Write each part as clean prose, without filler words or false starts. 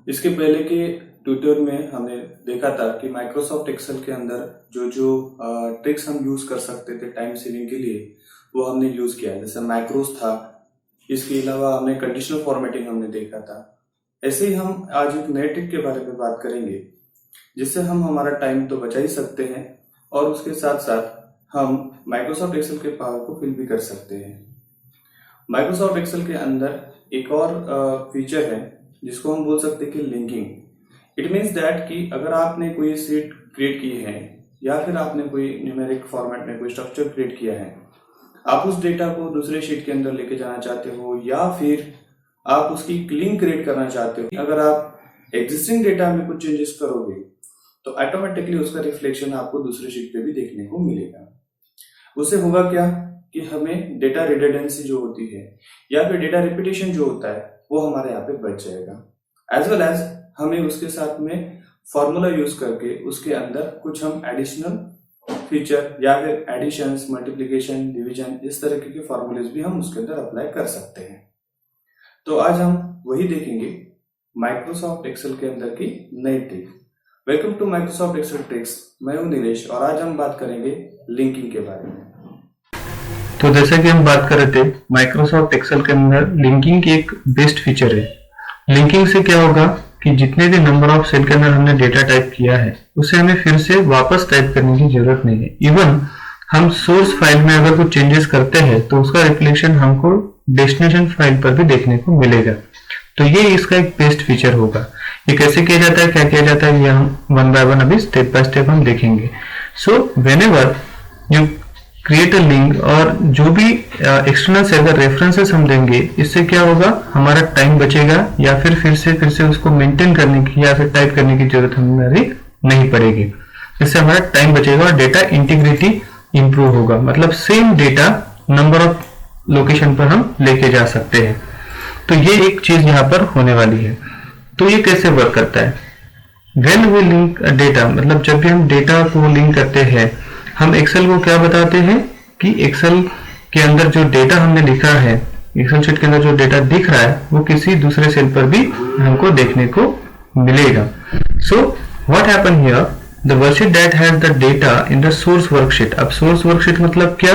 इसके पहले के ट्यूटोरियल में हमने देखा था कि माइक्रोसॉफ्ट एक्सेल के अंदर जो जो ट्रिक्स हम यूज कर सकते थे टाइम सेविंग के लिए वो हमने यूज किया, जैसे मैक्रोस था। इसके अलावा हमने कंडीशनल फॉर्मेटिंग हमने देखा था। ऐसे ही हम आज एक नए ट्रिक के बारे में बात करेंगे जिससे हम हमारा टाइम तो बचा ही सकते हैं और उसके साथ साथ हम माइक्रोसॉफ्ट एक्सेल के पावर को फिल भी कर सकते हैं। माइक्रोसॉफ्ट एक्सेल के अंदर एक और फीचर है जिसको हम बोल सकते हैं कि लिंकिंग। इट मीन्स दैट कि अगर आपने कोई शीट क्रिएट की है या फिर आपने कोई न्यूमेरिक फॉर्मेट में कोई स्ट्रक्चर क्रिएट किया है, आप उस डेटा को दूसरे शीट के अंदर लेके जाना चाहते हो या फिर आप उसकी लिंक क्रिएट करना चाहते हो, अगर आप एग्जिस्टिंग डेटा में कुछ चेंजेस करोगे तो ऑटोमेटिकली उसका रिफ्लेक्शन आपको दूसरे शीट पे भी देखने को मिलेगा। उससे होगा क्या कि हमें डेटा रिडंडेंसी जो होती है या फिर डेटा रिपीटेशन जो होता है वो हमारे यहाँ पे बच जाएगा। एज वेल एज हमें उसके साथ में फॉर्मूला यूज करके उसके अंदर कुछ हम एडिशनल फीचर या फिर एडिशंस, मल्टीप्लिकेशन, डिवीजन, इस तरह के फॉर्मूलेज भी हम उसके अंदर अप्लाई कर सकते हैं। तो आज हम वही देखेंगे माइक्रोसॉफ्ट एक्सेल के अंदर की नई trick. Welcome to Microsoft Excel tricks. मैं हूं नीलेश और आज हम बात करेंगे लिंकिंग के बारे में। तो जैसा कि हम बात कर रहे थे, माइक्रोसॉफ्ट एक्सेल के अंदर लिंकिंग की एक बेस्ट फीचर है। लिंकिंग से क्या होगा कि जितने भी नंबर ऑफ सेल के अंदर हमने डेटा टाइप किया है उसे हमें फिर से वापस टाइप करने की जरूरत नहीं है। इवन हम सोर्स फाइल में अगर कुछ चेंजेस करते हैं तो उसका रिफ्लेक्शन हमको डेस्टिनेशन फाइल पर भी देखने को मिलेगा। तो ये इसका एक बेस्ट फीचर होगा। ये कैसे किया जाता है, क्या किया जाता है, ये हम वन बाय वन अभी स्टेप बाय स्टेप हम देखेंगे। So whenever you create a link और जो भी एक्सटर्नल सेल का रेफरेंसेस हम देंगे, इससे क्या होगा, हमारा टाइम बचेगा या फिर से उसको मेंटेन करने की या फिर टाइप करने की जरूरत हमारी नहीं पड़ेगी। इससे हमारा टाइम बचेगा और डेटा इंटीग्रिटी इंप्रूव होगा। मतलब same data number of location पर हम लेके जा सकते हैं। तो ये एक चीज यहाँ पर होने वाली है। तो ये कैसे वर्क करता है? व्हेन वी लिंक डेटा, मतलब जब भी हम डेटा को लिंक करते हैं, हम एक्सेल को क्या बताते हैं कि एक्सेल के अंदर जो डेटा हमने लिखा है, एक्सेल शीट के अंदर जो डेटा दिख रहा है वो किसी दूसरे सेल पर भी हमको देखने को मिलेगा। So what happen here, the worksheet that has the data in the source worksheet. अब सोर्स वर्कशीट मतलब क्या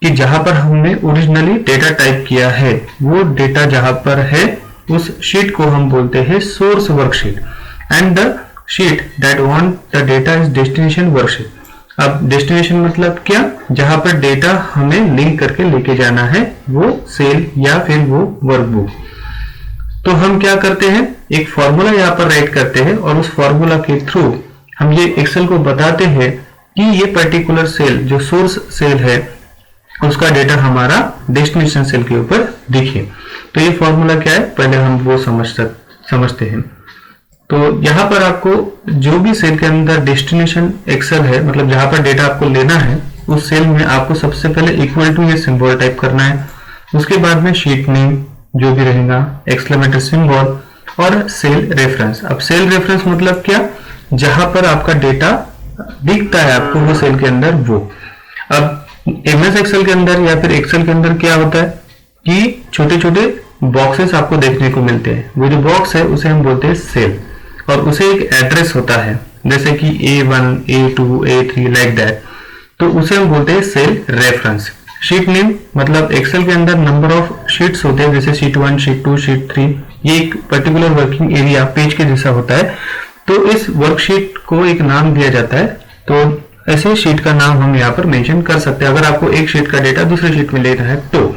कि जहां पर हमने ओरिजिनली डेटा टाइप किया है वो डेटा जहां पर है उस शीट को हम बोलते हैं source worksheet. And the sheet that want the data is destination worksheet. अब डेस्टिनेशन मतलब क्या, जहां पर डेटा हमें लिंक करके लेके जाना है वो सेल या फिर वो वर्कबुक। तो हम क्या करते हैं, एक फॉर्मूला यहाँ पर राइट करते हैं और उस फॉर्मूला के थ्रू हम ये एक्सेल को बताते हैं कि ये पर्टिकुलर सेल जो सोर्स सेल है उसका डेटा हमारा डेस्टिनेशन सेल के ऊपर दिखे। तो ये फॉर्मूला क्या है, पहले हम वो समझते हैं। तो यहाँ पर आपको जो भी सेल के अंदर डेस्टिनेशन एक्सेल है, मतलब जहां पर डेटा आपको लेना है, उस सेल में आपको सबसे पहले इक्वल टू ये सिंबल टाइप करना है। उसके बाद में शीट नेम जो भी रहेगा, एक्सक्लेमेटरी सिंबल और सेल रेफरेंस। अब सेल रेफरेंस मतलब क्या, जहां पर आपका डेटा दिखता है आपको वो सेल के अंदर वो। अब एमएस एक्सेल के अंदर या फिर एक्सेल के अंदर क्या होता है कि छोटे छोटे बॉक्सेस आपको देखने को मिलते हैं। वो जो बॉक्स है उसे हम बोलते हैं सेल और उसे एक एड्रेस होता है, जैसे कि A1, A2, A3 like that. तो उसे हम बोलते हैं सेल रेफरेंस। शीट नेम मतलब एक्सेल के अंदर नंबर ऑफ शीट्स होते हैं, जैसे शीट 1, शीट 2, शीट 3। ये एक पर्टिकुलर वर्किंग एरिया पेज के जैसा होता है। तो इस वर्कशीट को एक नाम दिया जाता है। तो ऐसे शीट का नाम हम यहाँ पर मेंशन कर सकते हैं अगर आपको एक शीट का डेटा दूसरे शीट में लेना है तो,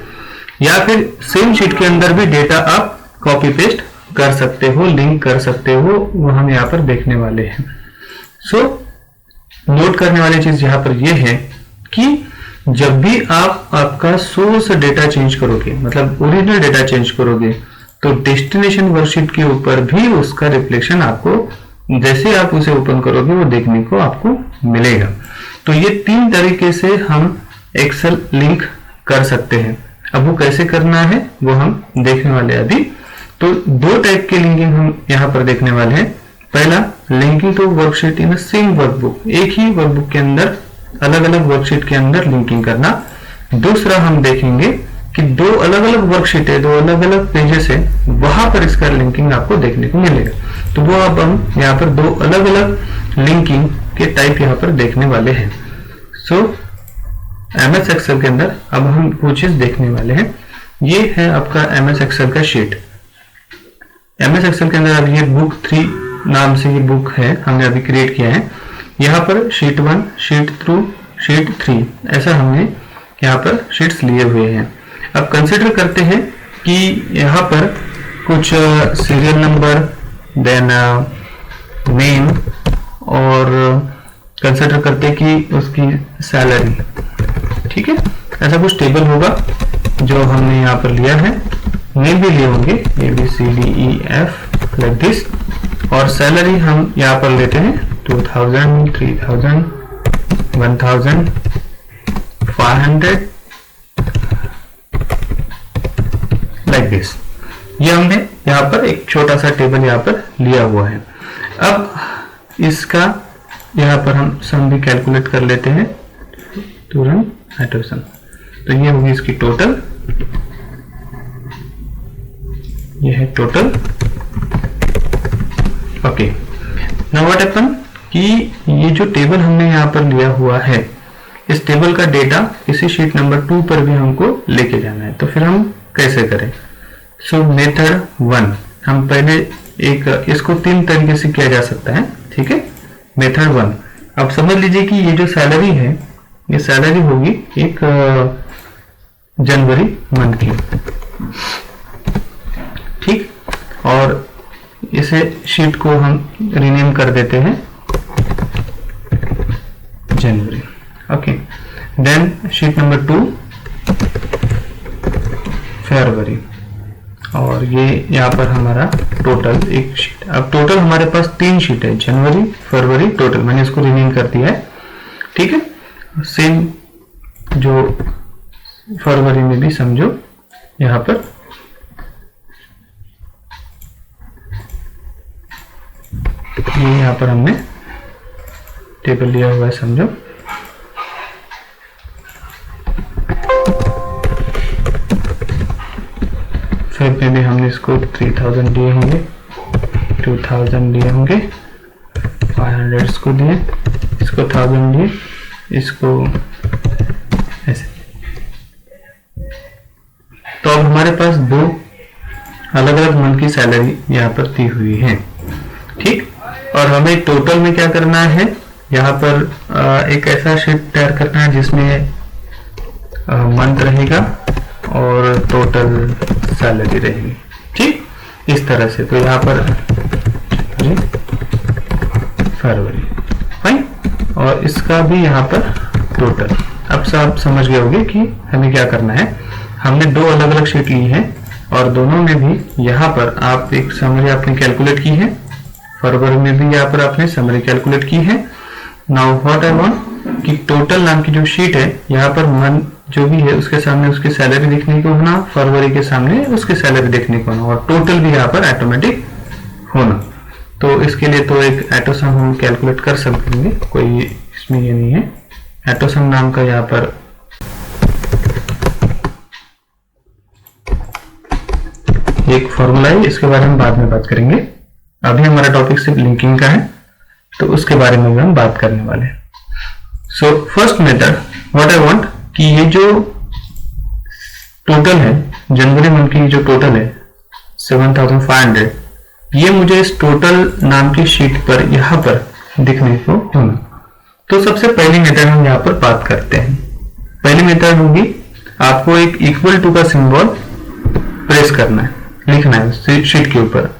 या फिर सेम शीट के अंदर भी डेटा आप कॉपी पेस्ट कर सकते हो, लिंक कर सकते हो, वो हम यहाँ पर देखने वाले हैं। सो नोट करने वाली चीज यहाँ पर यह है कि जब भी आप आपका सोर्स डेटा चेंज करोगे, मतलब ओरिजिनल डेटा चेंज करोगे, तो डेस्टिनेशन वर्कशीट के ऊपर भी उसका रिफ्लेक्शन आपको जैसे आप उसे ओपन करोगे वो देखने को आपको मिलेगा। तो ये तीन तरीके से हम एक्सेल लिंक कर सकते हैं। अब वो कैसे करना है वो हम देखने वाले हैं अभी। तो दो टाइप के लिंकिंग हम यहाँ पर देखने वाले हैं। पहला, linking to worksheet in same workbook, एक ही वर्कबुक के अंदर अलग अलग वर्कशीट के अंदर लिंकिंग करना। दूसरा हम देखेंगे कि दो अलग अलग वर्कशीट है, दो अलग अलग पेजेस है, वहां पर इसका लिंकिंग आपको देखने को मिलेगा। तो वो अब हम यहाँ पर दो अलग अलग लिंकिंग के टाइप यहाँ पर देखने वाले हैं। सो MS एक्सेल के अंदर अब हम वो चीज देखने वाले हैं। ये है आपका MS एक्सेल का शीट। MS एक्सेल के अंदर अभी ये बुक 3 नाम से ये बुक है, हमने अभी क्रिएट किया है। यहाँ पर शीट 1, शीट 2, शीट 3 ऐसा हमने यहाँ पर शीट्स लिए हुए हैं। अब कंसिडर करते हैं कि यहाँ पर कुछ सीरियल नंबर, देन नेम, और कंसिडर करते हैं कि उसकी सैलरी, ठीक है, ऐसा कुछ टेबल होगा जो हमने यहाँ पर लिया है। नेम भी लिए होंगे ABCDEF लाइक दिस, और सैलरी हम यहाँ पर लेते हैं 2000, 3000, 1000, 500 लाइक दिस। ये हमने यहाँ पर एक छोटा सा टेबल यहाँ पर लिया हुआ है। अब इसका यहाँ पर हम सम भी कैलकुलेट कर लेते हैं तुरंत एटोसम। तो ये होगी इसकी टोटल, ये है total. Okay, now what happen कि ये जो टेबल हमने यहाँ पर लिया हुआ है, इस टेबल का डेटा इसी शीट नंबर 2 पर भी हमको लेके जाना है। तो फिर हम कैसे करें? सो मेथड 1, हम पहले एक इसको 3 तरीके से किया जा सकता है, ठीक है। मेथड 1, अब समझ लीजिए कि ये जो सैलरी है, ये सैलरी होगी एक जनवरी मंथ की, ठीक, और इसे शीट को हम रीनेम कर देते हैं जनवरी। ओके, देन शीट नंबर 2 फरवरी, और ये यहाँ पर हमारा टोटल एक शीट। अब टोटल हमारे पास 3 शीट है, जनवरी, फरवरी, टोटल। मैंने इसको रीनेम कर दिया है, ठीक है। सेम जो फरवरी में भी समझो यहाँ पर ये यहाँ पर हमने टेबल लिया हुआ है, समझो। फिर में भी हमने इसको 3000 दिए होंगे, 2000 दिए होंगे, 500 इसको दिए, इसको 1000 दिए, इसको ऐसे। तो अब हमारे पास 2 अलग अलग मंथ की सैलरी यहाँ पर दी हुई है, ठीक। और हमें टोटल में क्या करना है, यहाँ पर एक ऐसा शीट तैयार करना है जिसमें मंथ रहेगा और टोटल सैलरी रहेगी, ठीक, इस तरह से। तो यहाँ पर फरवरी, फाइन, और इसका भी यहाँ पर टोटल। अब से आप समझ गए होंगे कि हमें क्या करना है। हमने 2 अलग अलग शीट ली है और दोनों में भी यहाँ पर आप एक समरी आपने कैलकुलेट की है, फरवरी में भी यहाँ पर आपने समरी कैलकुलेट की है। नाउ व्हाट आई वांट कि टोटल नाम की जो शीट है, यहाँ पर मंथ जो भी है उसके सामने उसकी सैलरी देखने को होना, फरवरी के सामने उसकी सैलरी देखने को होना, और टोटल भी यहाँ पर ऑटोमेटिक होना। तो इसके लिए तो एक एटोसम हम कैलकुलेट कर सकते हैं, कोई इसमें ये नहीं है। एटोसम नाम का यहाँ पर एक फॉर्मूला है, इसके बारे में बाद में बात करेंगे। अभी हमारा टॉपिक सिर्फ लिंकिंग का है, तो उसके बारे में भी हम बात करने वाले हैं। So first method what I want कि ये जो टोटल है, जनवरी मंथ की जो टोटल है 7500, ये मुझे इस टोटल नाम की शीट पर यहाँ पर दिखने को होना। तो सबसे पहली मेथड हम यहाँ पर बात करते हैं। पहली मेथड होगी आपको एक इक्वल टू का सिंबल प्रेस करना है, लिखना है शीट के ऊपर,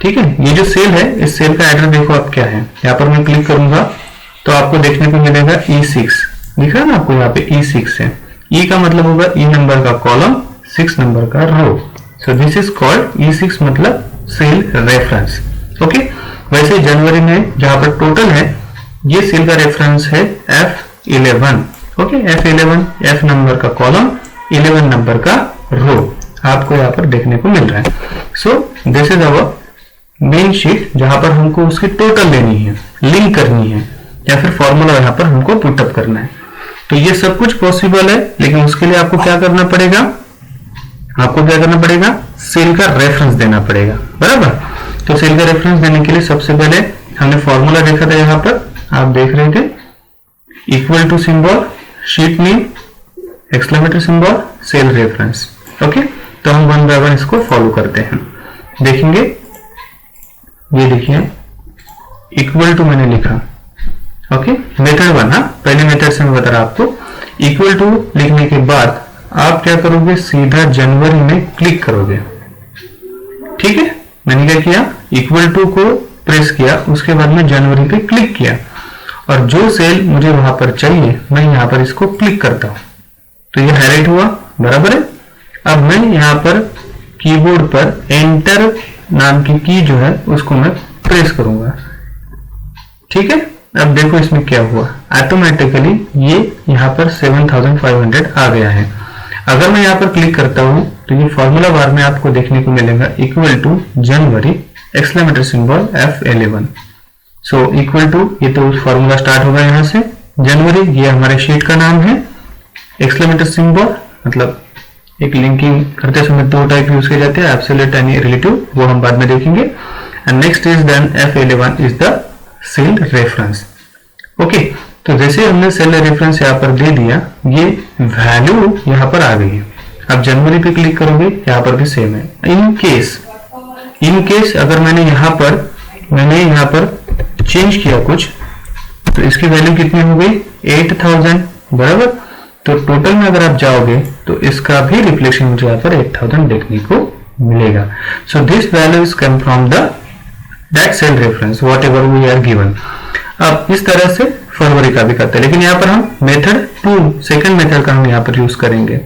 ठीक है। ये जो सेल है, इस सेल का एड्रेस देखो आप क्या है। यहाँ पर मैं क्लिक करूंगा तो आपको देखने को मिलेगा E6, दिख रहा है ना आपको, यहाँ पे E6 है। E का मतलब होगा E नंबर का कॉलम, 6 नंबर का row. So this is called E6, मतलब सेल रेफरेंस। ओके, वैसे जनवरी में जहां पर टोटल है, ये सेल का रेफरेंस है F11। Okay, F11, F number का कॉलम, 11 नंबर का रो आपको यहाँ पर देखने को मिल रहा है। सो this is our main sheet, जहां पर हमको उसकी टोटल लेनी है, लिंक करनी है, या फिर फॉर्मूला यहाँ पर हमको पुटअप करना है। तो ये सब कुछ पॉसिबल है, लेकिन उसके लिए आपको क्या करना पड़ेगा, आपको क्या करना पड़ेगा, सेल का रेफरेंस देना पड़ेगा, बराबर। तो सेल का रेफरेंस देने के लिए सबसे पहले हमने फॉर्मूला देखा था, यहाँ पर आप देख रहे थे, equal to symbol sheet name exclamatory symbol cell reference. Okay, तो हम 1 बाय 1 इसको फॉलो करते हैं, देखेंगे। ये देखिए इक्वल टू मैंने लिखा, ओके, मेथड 1। पहले मेथड से मैं बता रहा आपको, इक्वल टू लिखने के बाद आप क्या करोगे, सीधा जनवरी में क्लिक करोगे। ठीक है, मैंने क्या किया, इक्वल टू को प्रेस किया, उसके बाद में जनवरी पे क्लिक किया, और जो सेल मुझे वहां पर चाहिए मैं यहाँ पर इसको क्लिक करता हूं, तो ये हाईलाइट हुआ, बराबर है। अब मैं यहाँ पर कीबोर्ड पर एंटर नाम की की जो है उसको मैं प्रेस करूंगा। ठीक है, अब देखो इसमें क्या हुआ, ऑटोमेटिकली ये यहाँ पर 7500 आ गया है। अगर मैं यहाँ पर क्लिक करता हूं तो ये फॉर्मूला बार में आपको देखने को मिलेगा, equal to January exclamatory symbol F11। So equal to, ये तो फॉर्मूला स्टार्ट होगा यहाँ से, जनवरी ये हमारे शीट का नाम है, एक्सक्लेमेटरी सिंबल मतलब एक लिंकिंग करते समय 2 टाइप यूज किए जाते हैं, एब्सोल्यूट एंड रिलेटिव, वो हम बाद में देखेंगे। And next is then F11 is the cell reference. Okay, तो जैसे हमने सेल रेफरेंस यहाँ पर दे दिया, ये वैल्यू यहाँ पर आ गई है। अब जनवरी पे क्लिक करोगे, यहाँ पर भी सेम है। इन केस अगर मैंने यहाँ पर चेंज किया कुछ, तो इसकी वैल्यू कितनी हो गई, 8000, बराबर। तो टोटल में अगर आप जाओगे तो इसका भी रिफ्लेक्शन मुझे यहाँ पर 8000 देखने को मिलेगा। So this value is come from the that cell reference whatever we are given. अब इस तरह से फरवरी का भी करते हैं, लेकिन यहाँ पर हम मेथड 2 सेकंड मेथड का हम यहाँ पर यूज करेंगे।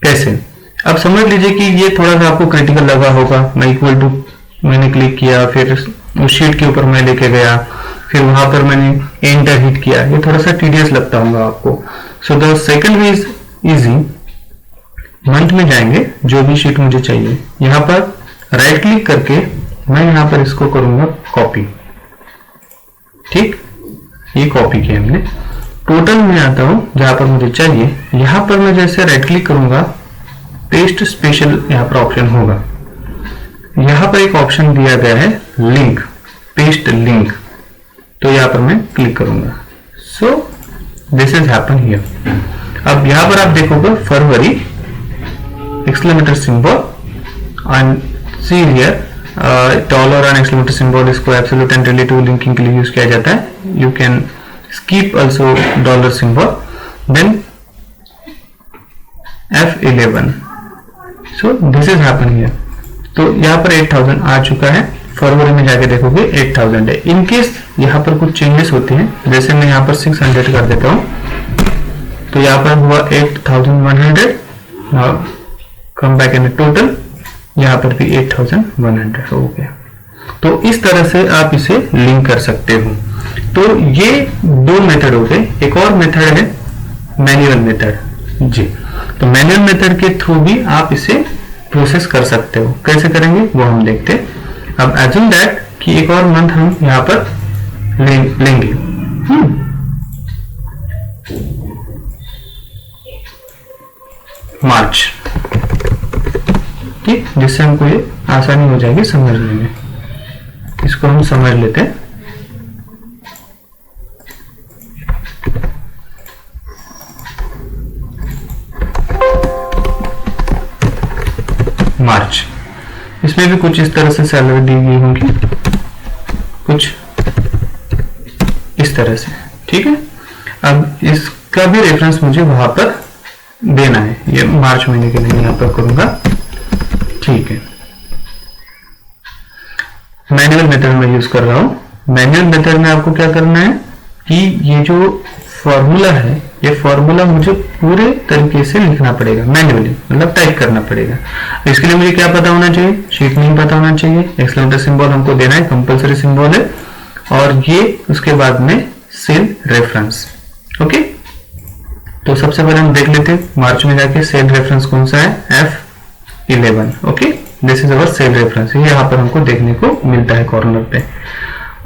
कैसे, अब समझ लीजिए कि ये थोड़ा सा आपको क्रिटिकल लगा होगा। मैं इक्वल टू मैंने क्लिक किया, फिर उस शीट के ऊपर मैं लेके गया, फिर वहां पर मैंने एंटर हिट किया, ये थोड़ा सा टीडियस लगता होगा आपको। So the second way is easy, month में जाएंगे, जो भी शीट मुझे चाहिए, यहाँ पर राइट क्लिक करके मैं यहाँ पर इसको करूंगा कॉपी। ठीक, ये कॉपी किया हमने। टोटल में आता हूं जहां पर मुझे चाहिए, यहां पर मैं जैसे राइट क्लिक करूंगा, पेस्ट स्पेशल यहाँ पर ऑप्शन होगा। यहां पर एक ऑप्शन दिया गया है लिंक, पेस्ट लिंक, तो यहां पर मैं क्लिक करूंगा। So this is happen here. अब यहां पर आप देखोगे February exclamatory symbol and see here dollar and exclamatory symbol, इसको एब्सोल्यूट एंड रिलेटिव लिंकिंग के लिए यूज किया जाता है। You can skip also dollar symbol, then F11. So this is happen here. तो यहाँ पर 8000 आ चुका है, फरवरी में जाके देखोगे 8000 है। इन केस यहाँ पर कुछ चेंजेस होते हैं, जैसे मैं यहाँ पर 600 कर देता हूँ, तो यहाँ पर हुआ 8100, कम बैक इन टोटल, यहाँ पर भी 8100 हो गया। तो इस तरह से आप इसे लिंक कर सकते हो। तो ये 2 मेथड हो गए। एक और मेथड है मैनुअल मेथड जी। तो मैनुअल मेथड के थ्रू भी आप इसे प्रोसेस कर सकते हो। कैसे करेंगे वो हम देखते हैं। अब एज्यूम दैट कि एक और मंथ हम यहाँ पर लेंगे। मार्च, ठीक, जिससे हमको ये आसानी हो जाएगी समझने में। इसको हम समझ लेते हैं। मार्च, इसमें भी कुछ इस तरह से सैलरी दी गई होंगी, कुछ इस तरह से, ठीक है। अब इसका भी रेफरेंस मुझे वहां पर देना है, ये मार्च महीने के लिए यहां पर करूंगा, ठीक है। मैनुअल मेथड में यूज कर रहा हूं। मैनुअल मेथड में आपको क्या करना है कि ये जो फॉर्मूला है, ये फॉर्मूला मुझे पूरे तरीके से लिखना पड़ेगा मैन्युअली, मतलब टाइप करना पड़ेगा। इसके लिए मुझे क्या पता होना चाहिए, शीट नेम पता होना चाहिए, एक्सक्लेमेटरी सिंबल हमको देना है, कंपलसरी सिंबल है, और ये उसके बाद में सेल रेफरेंस। ओके, तो सबसे पहले हम देख लेते हैं मार्च में जाके सेल रेफरेंस कौन सा है, F11। Okay, this is our cell reference, ये यहाँ पर हमको देखने को मिलता है कॉर्नर पे।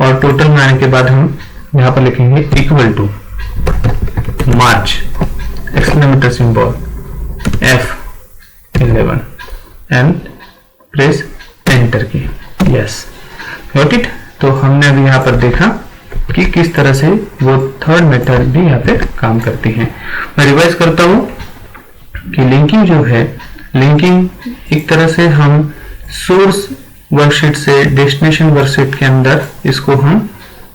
और टोटल में आने के बाद हम यहाँ पर लिखेंगे equal to March exclamatory symbol F11 and press enter key. Yes, got it. तो हमने अभी यहाँ पर देखा कि किस तरह से वो थर्ड मेथड भी यहाँ पे काम करती है। मैं रिवाइज करता हूँ कि लिंकिंग जो है, लिंकिंग एक तरह से हम सोर्स वर्कशीट से डेस्टिनेशन वर्कशीट के अंदर इसको हम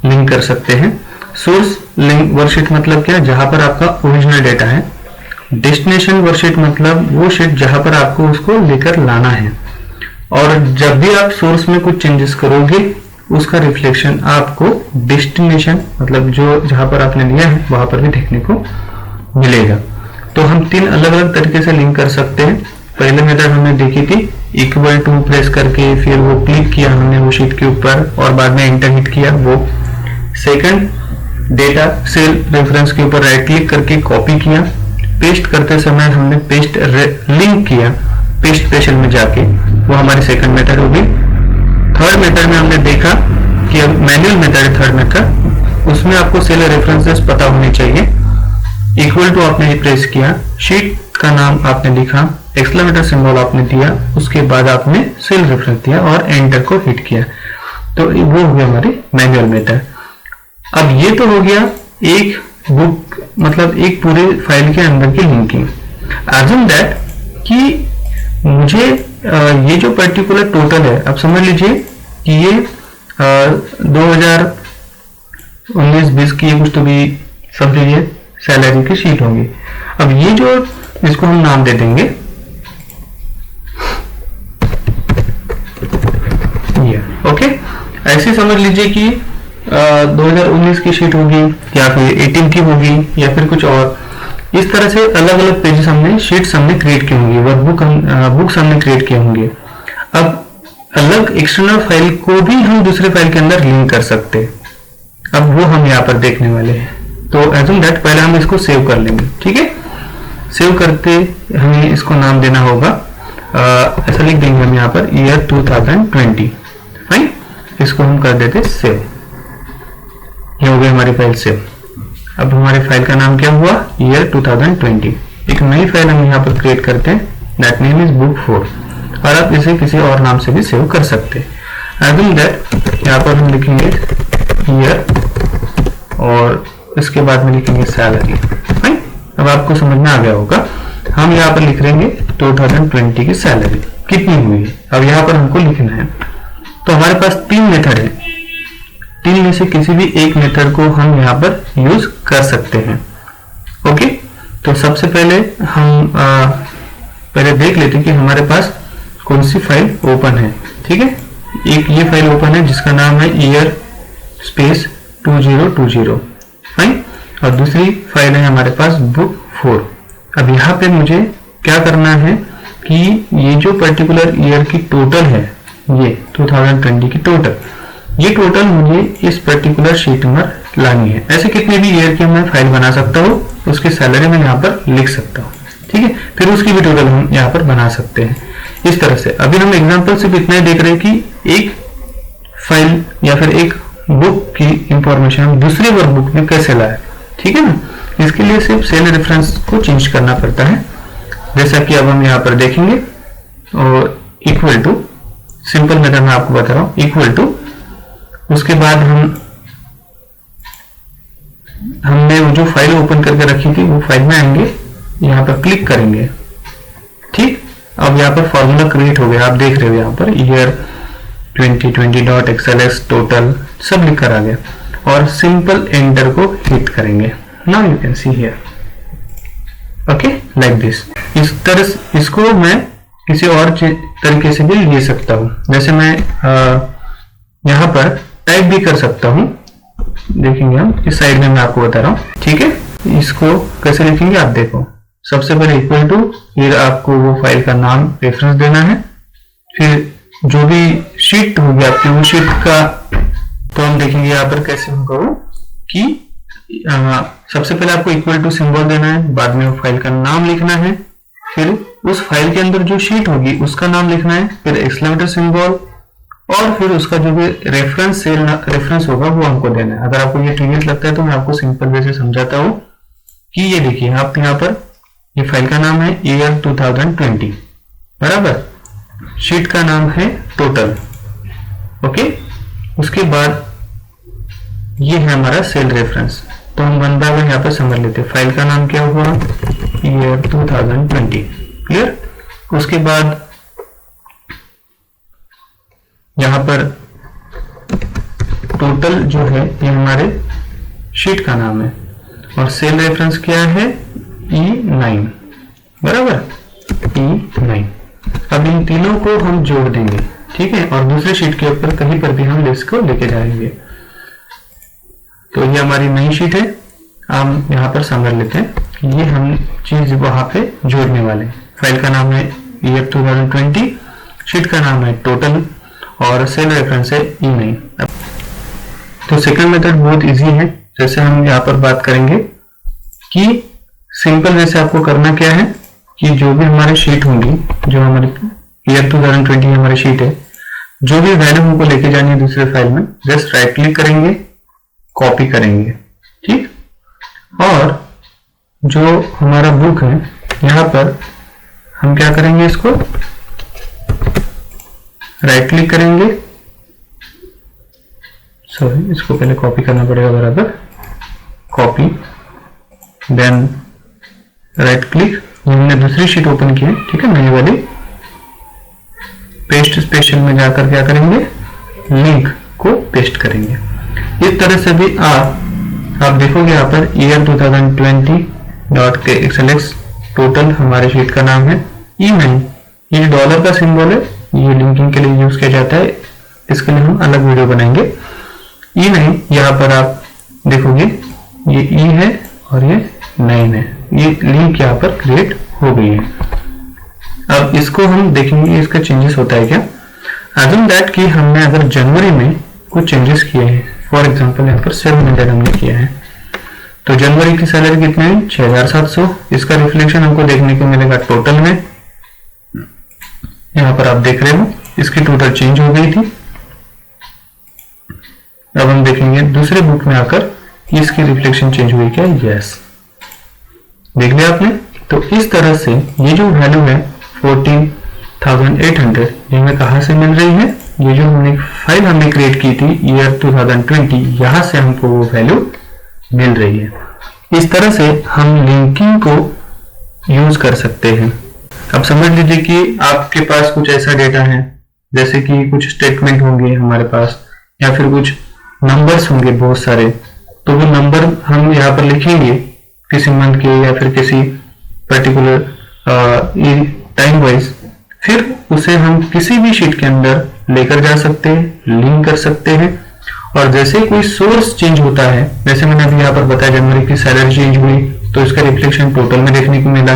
लिंक कर सकते हैं। सोर्स लिंक वर्कशीट मतलब क्या, जहां पर आपका ओरिजिनल डेटा है। डेस्टिनेशन वर्कशीट मतलब वो शीट जहां पर आपको उसको लेकर लाना है, और जब भी आप सोर्स में कुछ चेंजेस करोगे उसका रिफ्लेक्शन आपको डेस्टिनेशन मतलब जो जहां पर आपने लिया है वहां पर भी देखने को मिलेगा। तो हम 3 अलग अलग तरीके से लिंक कर सकते हैं। पहले मेथड हमने देखी थी इक्वल टू प्रेस करके, फिर वो क्लिक किया हमने वो शीट के ऊपर और बाद में एंटर हिट किया वो। सेकंड, डेटा सेल रेफरेंस के ऊपर राइट क्लिक करके कॉपी किया, पेस्ट करते समय हमने पेस्ट लिंक किया पेस्ट स्पेशल में जाके, वो हमारी सेकंड मेथड होगी। थर्ड मेथड में हमने देखा कि अब मैनुअल मेथड है थर्ड मेथड, उसमें आपको सेल रेफरेंसेस पता होने चाहिए। इक्वल टू आपने प्रेस किया, शीट का नाम आपने लिखा, एक्सक्लेमेटर सिंबल आपने दिया, उसके बाद आपने सेल रेफरेंस दिया और एंटर को हिट किया। तो वो हो गया हमारी मैनुअल मेथड। अब ये तो हो गया एक बुक मतलब एक पूरे फाइल के अंदर की लिंकिंग। अर्जुन दैट कि मुझे ये जो पर्टिकुलर टोटल है, अब समझ लीजिए कि ये 2019-20 की कुछ तो भी समझ लीजिए सैलरी की शीट होगी। अब ये जो इसको हम नाम दे देंगे ये, ओके। ऐसे समझ लीजिए कि 2019 की शीट होगी या फिर 18 की होगी या फिर कुछ और। इस तरह से अलग अलग पेजेस हमने शीट्स हमने क्रिएट की होंगी, वर्कबुक बुक्स हमने क्रिएट किए होंगे। अब अलग एक्सटर्नल फाइल को भी हम दूसरे फाइल के अंदर लिंक कर सकते हैं। अब वो हम यहाँ पर देखने वाले हैं। तो एज्यूम दैट पहले हम इसको सेव कर लेंगे, ठीक है। सेव करते हमें इसको नाम देना होगा, ऐसा लिख देंगे हम यहाँ पर ईयर 2020, फाइन। इसको हम कर देते सेव। ये हो गई हमारी फाइल सेव। अब हमारे फाइल का नाम क्या हुआ, ईयर 2020। एक नई फाइल हम यहाँ पर क्रिएट करते हैं, दैट नेम इज बुक 4, और आप इसे किसी और नाम से भी सेव कर सकते हैं। एज्यूम दैट यहाँ पर हम लिखेंगे ईयर और इसके बाद में लिखेंगे सैलरी, फाइन। अब आपको समझ में आ गया होगा। हम यहाँ पर लिख लेंगे 2020 की सैलरी कितनी हुई है, अब यहाँ पर हमको लिखना है। तो हमारे पास 3 मेथड है, 3 में से किसी भी एक मेथड को हम यहाँ पर यूज कर सकते हैं, ओके। तो सबसे पहले हम पहले देख लेते हैं कि हमारे पास कौन सी फाइल ओपन है, ठीक है। एक ये फाइल ओपन है जिसका नाम है ईयर स्पेस 2020, फाइन। और दूसरी फाइल है हमारे पास बुक 4। अब यहाँ पे मुझे क्या करना है कि ये जो पर्टिकुलर ईयर की टोटल है, ये 2020 की टोटल, ये टोटल मुझे इस पर्टिकुलर शीट में लानी है। ऐसे कितने भी ईयर की मैं फाइल बना सकता हूँ, उसकी सैलरी मैं यहाँ पर लिख सकता हूँ, ठीक है। फिर उसकी भी टोटल हम यहाँ पर बना सकते हैं इस तरह से। अभी हम एग्जांपल सिर्फ इतना ही देख रहे हैं कि एक फाइल या फिर एक बुक की इंफॉर्मेशन हम दूसरी वर्कबुक में कैसे लाए, ठीक है ना। इसके लिए सिर्फ सेल रेफरेंस को चेंज करना पड़ता है, जैसा कि अब हम यहाँ पर देखेंगे। और इक्वल टू सिंपल मेथड मैं आपको बता रहा हूँ, इक्वल टू, उसके बाद हमने वो जो फाइल ओपन करके रखी थी वो फाइल में आएंगे, यहाँ पर क्लिक करेंगे, ठीक। अब यहाँ पर फॉर्मूला क्रिएट हो गया, आप देख रहे हो यहाँ पर ईयर 2020.xlx टोटल सब लिख कर आ गया, और सिंपल एंटर को हिट करेंगे। Now you can see here, okay, like this. इस तरह इसको मैं किसी और तरीके से भी ले सकता हूँ, जैसे मैं यहाँ पर टाइप भी कर सकता हूँ, देखेंगे हम इस साइड में, मैं आपको बता रहा हूँ, ठीक है। इसको कैसे लिखेंगे आप देखो। सबसे पहले इक्वल टू, फिर आपको वो फाइल का नाम रेफरेंस देना है, फिर जो भी शीट होगी आपकी वो शीट का, तो हम देखेंगे यहाँ पर कैसे होगा वो कि सबसे पहले आपको इक्वल टू सिंबल देना है, बाद में वो फाइल का नाम लिखना है, फिर उस फाइल के अंदर जो शीट होगी उसका नाम लिखना है, फिर एक्सक्लेमेटर सिंबल, और फिर उसका जो भी रेफरेंस सेल रेफरेंस होगा वो हमको देना है। अगर आपको ये क्लियर लगता है तो मैं आपको सिंपल वे से समझाता हूँ कि ये देखिए आप यहाँ पर ये फाइल का नाम है ईयर 2020, बराबर। शीट का नाम है टोटल, ओके। उसके बाद ये है हमारा सेल रेफरेंस। तो हम वन बाय वन यहाँ पर समझ लेते हैं। फाइल का नाम क्या हुआ, ईयर 2020, क्लियर। उसके बाद यहाँ पर टोटल जो है ये हमारे शीट का नाम है और सेल रेफरेंस क्या है, E9, बराबर, E9। अब इन तीनों को हम जोड़ देंगे, ठीक है, और दूसरे शीट के ऊपर कहीं पर भी हम लिस्ट को लेके जाएंगे। तो ये हमारी नई शीट है। हम यहाँ पर समझ लेते हैं कि ये हम चीज वहां पे जोड़ने वाले हैं। फाइल का नाम है ईयर 2020, शीट का नाम है टोटल और सेल रेफरेंस है E9। तो सेकंड मेथड बहुत इजी है। जैसे हम यहाँ पर बात करेंगे कि सिंपल वैसे आपको करना क्या है कि जो भी हमारी शीट होंगी, जो हमारी ईयर 2020 हमारी शीट है, जो भी वैल्यू हमको लेके जानी है दूसरे फाइल में, जस्ट राइट क्लिक करेंगे, कॉपी करेंगे, ठीक। और जो हमारा बुक है यहाँ पर हम क्या करेंगे, इसको राइट क्लिक करेंगे, सॉरी इसको पहले कॉपी करना पड़ेगा, बराबर, कॉपी, देन राइट क्लिक, हमने दूसरी शीट ओपन की है, ठीक है, नई वाली। पेस्ट स्पेशल में जाकर क्या करेंगे, लिंक को पेस्ट करेंगे। इस तरह से भी आप देखोगे यहाँ पर ईयर 2020.xlx टोटल हमारे शीट का नाम है E9। ये डॉलर का सिंबल है, ये लिंकिंग के लिए यूज किया जाता है, इसके लिए हम अलग वीडियो बनाएंगे। E9 यहाँ पर आप देखोगे ये E है और ये 9 है, ये लिंक यहाँ पर क्रिएट हो गई है। अब इसको हम देखेंगे इसका चेंजेस होता है क्या। अज्यूम दैट कि हमने अगर जनवरी में कुछ चेंजेस किए हैं, फॉर एग्जांपल यहाँ पर 700 हमने किया है, तो जनवरी की सैलरी कितनी है, 6700। इसका रिफ्लेक्शन हमको देखने को मिलेगा टोटल में। यहाँ पर आप देख रहे हो इसकी टोटल चेंज हो गई थी। अब हम देखेंगे दूसरे बुक में आकर इसकी रिफ्लेक्शन चेंज हुई क्या, यस, देख लिया आपने। तो इस तरह से ये जो वैल्यू है 14,800 ये हमें कहां से मिल रही है, ये जो हमने फाइल हमने क्रिएट की थी ईयर 2020, यहां से हमको वो वैल्यू मिल रही है। इस तरह से हम लिंकिंग को यूज कर सकते हैं। अब समझ लीजिए कि आपके पास कुछ ऐसा डेटा है, जैसे कि कुछ स्टेटमेंट होंगे हमारे पास, या फिर कुछ नंबर्स होंगे बहुत सारे, तो वो नंबर हम यहाँ पर लिखेंगे किसी मंथ के या फिर किसी पर्टिकुलर टाइम वाइज, फिर उसे हम किसी भी शीट के अंदर लेकर जा सकते हैं, लिंक कर सकते हैं। और जैसे कोई सोर्स चेंज होता है, जैसे मैंने अभी यहाँ पर बताया जनवरी की सैलरी चेंज हुई तो इसका रिफ्लेक्शन टोटल में देखने को मिला,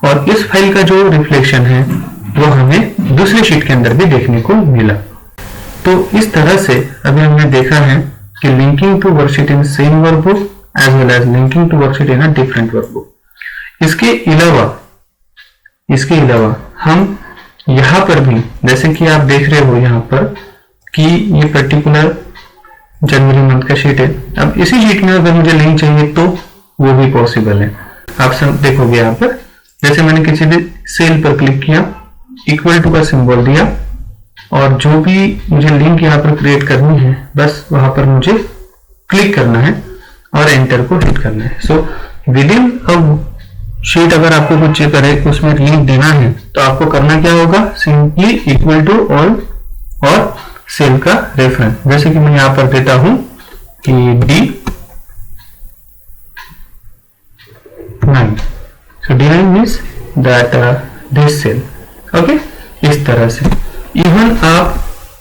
और इस फाइल का जो रिफ्लेक्शन है वो हमें दूसरी शीट के अंदर भी देखने को मिला। तो इस तरह से अभी हमने देखा है कि linking to worksheet in same workbook as well as linking to worksheet in a different workbook. इसके अलावा हम यहाँ पर भी, जैसे कि आप देख रहे हो यहाँ पर कि ये पर्टिकुलर जनवरी मंथ का शीट है, अब इसी शीट में अगर मुझे लिंक चाहिए तो वो भी पॉसिबल है। आप सब देखोगे यहाँ पर, जैसे मैंने किसी भी सेल पर क्लिक किया, इक्वल टू का सिंबल दिया, और जो भी मुझे लिंक यहाँ पर क्रिएट करनी है बस वहां पर मुझे क्लिक करना है और एंटर को हिट करना है। So with in a sheet अगर आपको कुछ करे उसमें लिंक देना है तो आपको करना क्या होगा, सिंपली इक्वल टू ऑल और सेल का रेफरेंस, जैसे कि मैं यहां पर देता हूं कि D9, so D9 means that this cell, okay। इस तरह से इवन आप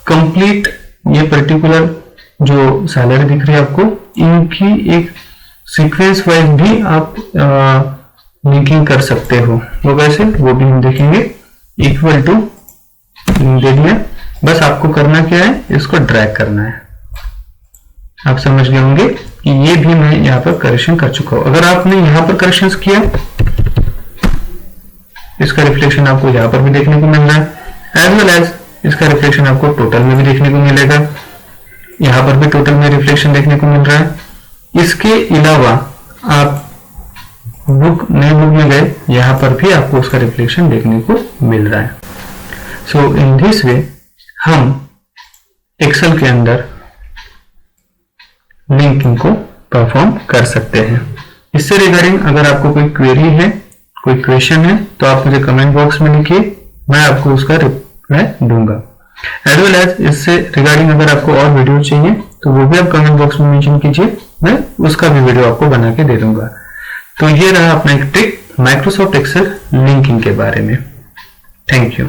कंप्लीट ये पर्टिकुलर जो सैलरी दिख रही है आपको, इनकी एक सीक्वेंस वाइज भी आप लिंकिंग कर सकते हो। वो कैसे, वो भी हम देखेंगे। इक्वल टू दे दिया, बस आपको करना क्या है, इसको ड्रैग करना है। आप समझ गए होंगे कि ये भी मैं यहाँ पर करेक्शन कर चुका हूं। अगर आपने यहाँ पर करेक्शन किया, इसका रिफ्लेक्शन आपको यहाँ पर भी देखने को मिल रहा है, एज वेल एज इसका रिफ्लेक्शन आपको टोटल में भी देखने को मिलेगा। यहाँ पर भी टोटल में रिफ्लेक्शन देखने को मिल रहा है। इसके अलावा आप नए बुक में गए, यहाँ पर भी आपको उसका रिफ्लेक्शन देखने को मिल रहा है। सो इन दिस वे हम एक्सेल के अंदर लिंकिंग को परफॉर्म कर सकते हैं। इससे रिगार्डिंग अगर आपको कोई क्वेरी है, कोई क्वेश्चन है, तो आप मुझे कमेंट बॉक्स में लिखिए, मैं आपको उसका रिप्लाई दूंगा। एज वेल एज इससे रिगार्डिंग अगर आपको और वीडियो चाहिए तो वो भी आप कमेंट बॉक्स में मेंशन कीजिए, मैं उसका भी वीडियो आपको बना के दे दूंगा। तो ये रहा अपना एक ट्रिक माइक्रोसॉफ्ट एक्सेल लिंकिंग के बारे में। Thank you.